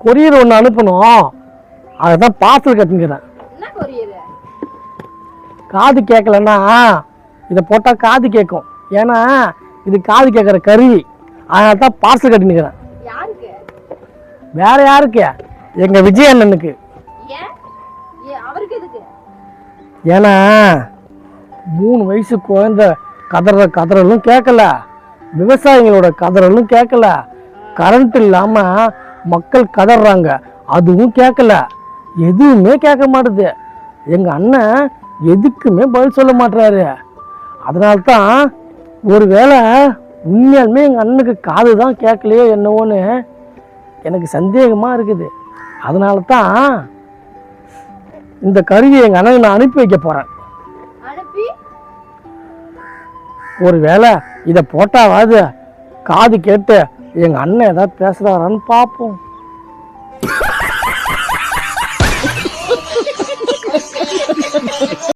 Courier ஒன்று அனுப்பணும், அதுதான் பார்சல் கட்டினுக்கிறேன். காது கேட்கலன்னா இதை போட்டால் காது கேட்கும். ஏன்னா இது காது கேட்குற கருவி, அதனால தான் பார்சல் கட்டினுக்கிறேன். வேற யாருக்கு? எங்கள் விஜய் அண்ணனுக்கு. ஏன்னா 3 வயசு குழந்தை கதறலும் கேட்கல, விவசாயிகளோட கதறலும் கேட்கல, கரண்ட் இல்லாமல் மக்கள் கதறாங்க அதுவும் கேட்கல, எதுவுமே கேட்க மாட்டுது. எங்கள் அண்ணன் எதுக்குமே பதில் சொல்ல மாட்டுறாரு. அதனால்தான் ஒரு வேளை உண்மையாலுமே எங்கள் அண்ணனுக்கு காது தான் கேட்கலையோ என்னவோன்னு எனக்கு சந்தேகமாக இருக்குது. அதனால தான் இந்த கருவியை எங்கள் அண்ணனுக்கு நான் அனுப்பி வைக்க போகிறேன். ஒரு வேளை இதை போட்டாவாது காது கேட்டு எங்கள் அண்ணன் ஏதாவது பேசுகிறாரான்னு பார்ப்போம்.